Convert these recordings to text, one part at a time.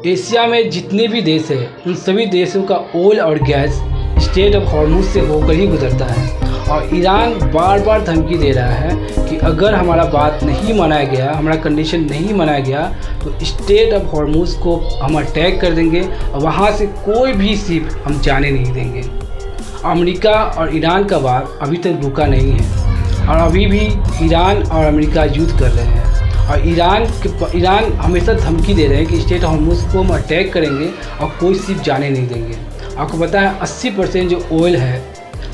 Asia में जितने भी देश हैं उन सभी देशों का ऑयल और गैस स्ट्रेट ऑफ हॉर्मुज से होकर ही गुजरता है। और ईरान बार बार धमकी दे रहा है कि अगर हमारा बात नहीं माना गया, हमारा कंडीशन नहीं माना गया तो स्ट्रेट ऑफ हॉर्मुज को हम अटैक कर देंगे और वहाँ से कोई भी शिप हम जाने नहीं देंगे। अमेरिका और ईरान का वार अभी तक रुका नहीं है और अभी भी ईरान और अमेरिका युद्ध कर रहे हैं। और ईरान हमेशा धमकी दे रहे हैं कि स्ट्रेट ऑफ हॉर्मुज को हम अटैक करेंगे और कोई शिप जाने नहीं देंगे। आपको पता है 80% जो ऑयल है,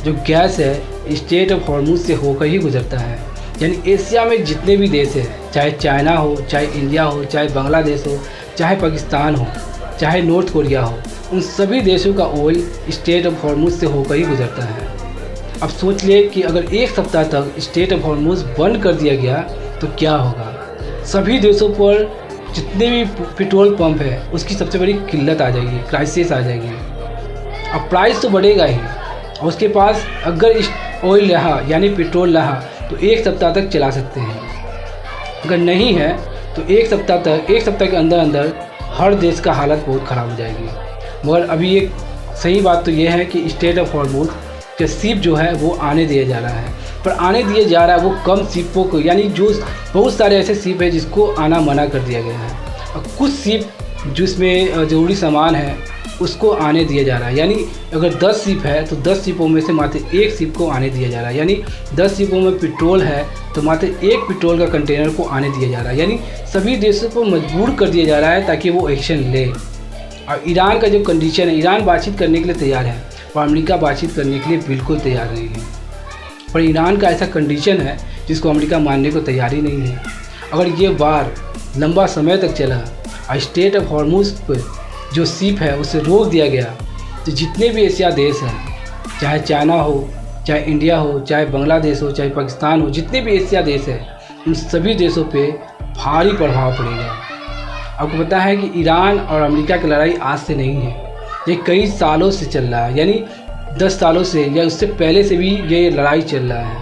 जो गैस है, स्ट्रेट ऑफ हॉर्मुज से होकर ही गुजरता है। यानी एशिया में जितने भी देश हैं, चाहे चाइना हो, चाहे इंडिया हो, चाहे बांग्लादेश हो, चाहे पाकिस्तान हो, चाहे नॉर्थ कोरिया हो, उन सभी देशों का ऑयल स्ट्रेट ऑफ हॉर्मुज से होकर ही गुजरता है। अब सोच ले कि अगर एक सप्ताह तक स्ट्रेट ऑफ हॉर्मुज बंद कर दिया गया तो क्या होगा। सभी देशों पर जितने भी पेट्रोल पंप है उसकी सबसे बड़ी किल्लत आ जाएगी, क्राइसिस आ जाएगी। अब प्राइस तो बढ़ेगा ही और उसके पास अगर ऑयल रहा यानी पेट्रोल रहा तो एक सप्ताह तक चला सकते हैं। अगर नहीं है तो एक सप्ताह के अंदर अंदर हर देश का हालत बहुत ख़राब हो जाएगी। मगर अभी एक सही बात तो ये है कि स्ट्रेट ऑफ हॉर्मुज का शिप जो है वो आने दिया जा रहा है, पर आने दिया जा रहा है वो कम शिपों को, यानी जो बहुत सारे ऐसे शिप है जिसको आना मना कर दिया गया है और कुछ शिप जिसमें ज़रूरी सामान है उसको आने दिया जा रहा है। यानी अगर 10 शिप है तो 10 शिपों में से मात्र एक शिप को आने दिया जा रहा है। यानी 10 शिपों में पेट्रोल है तो मात्र एक पेट्रोल का कंटेनर को आने दिया जा रहा है। यानी सभी देशों को मजबूर कर दिया जा रहा है ताकि वो एक्शन ले। और ईरान का जो कंडीशन है, ईरान बातचीत करने के लिए तैयार है और अमेरिका बातचीत करने के लिए बिल्कुल तैयार नहीं है। पर ईरान का ऐसा कंडीशन है जिसको अमेरिका मानने को तैयार ही नहीं है। अगर ये वार लंबा समय तक चला और स्ट्रेट ऑफ हॉर्मुज पर जो शिप है उसे रोक दिया गया तो जितने भी एशिया देश हैं, चाहे चाइना हो, चाहे इंडिया हो, चाहे बांग्लादेश हो, चाहे पाकिस्तान हो, जितने भी एशिया देश हैं उन सभी देशों पे भारी प्रभाव पड़ेगा। आपको पता है कि ईरान और अमेरिका की लड़ाई आज से नहीं है, ये कई सालों से चल रहा है। यानी 10 सालों से या उससे पहले से भी ये लड़ाई चल रहा है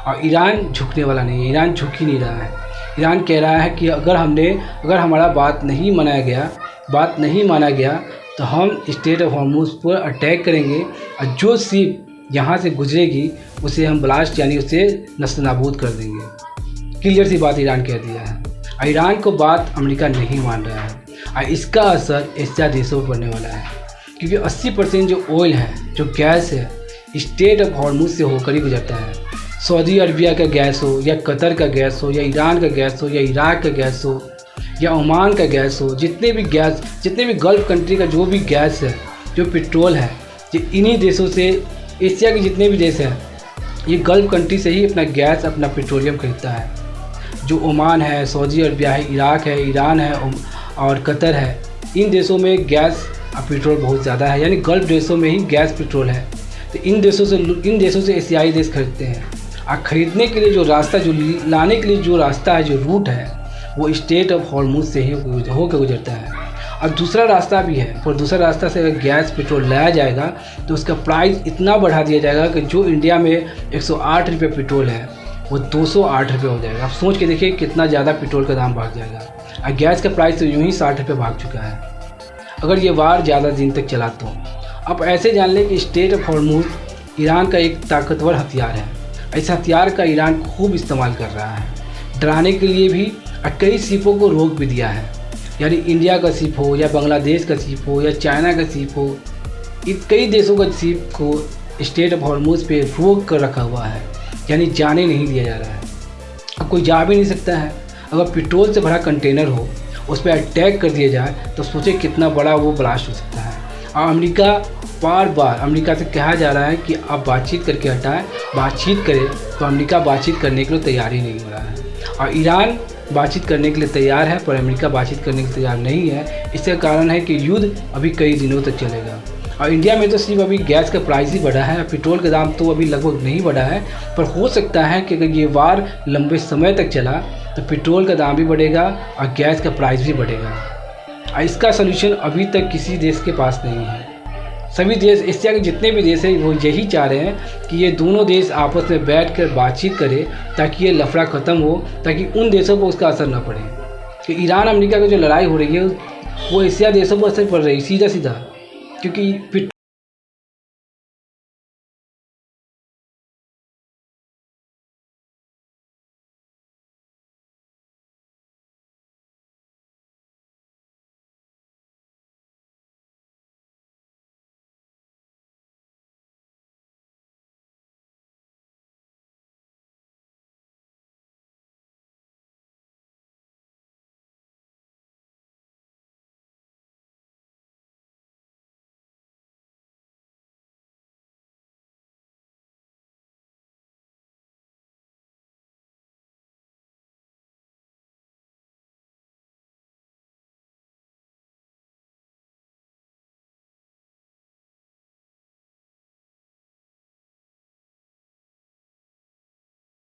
और ईरान झुकने वाला नहीं है। ईरान झुक ही नहीं रहा है। ईरान कह रहा है कि अगर हमारा बात नहीं माना गया तो हम स्ट्रेट ऑफ हॉर्मुज पर अटैक करेंगे और जो शिप यहाँ से गुजरेगी उसे हम ब्लास्ट यानी उसे नस्तनाबूद कर देंगे। क्लियर सी बात ईरान कह दिया है और ईरान को बात अमेरिका नहीं मान रहा है और इसका असर एशिया देशों पर पड़ने वाला है क्योंकि 80% जो ऑयल है, जो गैस है, स्ट्रेट ऑफ हॉर्मुज से होकर ही गुजरता है। सऊदी अरबिया का गैस हो या कतर का गैस हो या ईरान का गैस हो या इराक का गैस हो या ओमान का गैस हो, जितने भी गल्फ़ कंट्री का जो भी गैस है, जो पेट्रोल है, ये इन्हीं देशों से, एशिया के जितने भी देश हैं ये गल्फ़ कंट्री से ही अपना गैस, अपना पेट्रोलियम खरीदता है। जो ओमान है, सऊदी अरबिया है, इराक है, ईरान है और कतर है, इन देशों में गैस और पेट्रोल बहुत ज़्यादा है। यानी गल्फ़ देशों में ही गैस पेट्रोल है तो इन देशों से एशियाई देश खरीदते हैं। और ख़रीदने के लिए जो रास्ता, जो लाने के लिए जो रास्ता है, जो रूट है, वो स्ट्रेट ऑफ हॉर्मुज से ही होकर गुजरता है। और दूसरा रास्ता भी है, पर दूसरा रास्ता से अगर गैस पेट्रोल लाया जाएगा तो उसका प्राइस इतना बढ़ा दिया जाएगा कि जो इंडिया में 108 रुपये पेट्रोल है वो 208 रुपये हो जाएगा। आप सोच के देखिए कितना ज़्यादा पेट्रोल का दाम भाग जाएगा। और गैस का प्राइस तो यूँ ही 60 रुपये भाग चुका है अगर ये वार ज़्यादा दिन तक चला तो। अब ऐसे जान लें कि स्ट्रेट ऑफ हॉर्मुज ईरान का एक ताकतवर हथियार है। इस हथियार का ईरान खूब इस्तेमाल कर रहा है, डराने के लिए भी, और कई शिपों को रोक भी दिया है। यानी इंडिया का शिप हो या बांग्लादेश का शिप हो या चाइना का शिप हो, कई देशों का शिप को स्ट्रेट ऑफ हॉर्मुज पे रोक कर रखा हुआ है, यानी जाने नहीं दिया जा रहा है। अब कोई जा भी नहीं सकता है। अगर पेट्रोल से भरा कंटेनर हो, उस पर अटैक कर दिया जाए तो सोचे कितना बड़ा वो ब्लास्ट हो सकता है। और अमेरिका से कहा जा रहा है कि आप बातचीत करके हटाएं, बातचीत करें, तो अमेरिका बातचीत करने के लिए तैयार ही नहीं हो रहा है। और ईरान बातचीत करने के लिए तैयार है पर अमेरिका बातचीत करने के लिए तैयार नहीं है। इसका कारण है कि युद्ध अभी कई दिनों तक चलेगा। और इंडिया में तो सिर्फ अभी गैस का प्राइस ही बढ़ा है, पेट्रोल का दाम तो अभी लगभग नहीं बढ़ा है, पर हो सकता है कि अगर ये वार लंबे समय तक चला तो पेट्रोल का दाम भी बढ़ेगा और गैस का प्राइस भी बढ़ेगा। और इसका सलूशन अभी तक किसी देश के पास नहीं है। सभी देश, एशिया के जितने भी देश हैं, वो यही चाह रहे हैं कि ये दोनों देश आपस में बैठकर बातचीत करें ताकि ये लफड़ा ख़त्म हो, ताकि उन देशों पर उसका असर न पड़े। कि ईरान अमेरिका की जो लड़ाई हो रही है वो एशिया देशों पर असर पड़ रही सीधा सीधा, क्योंकि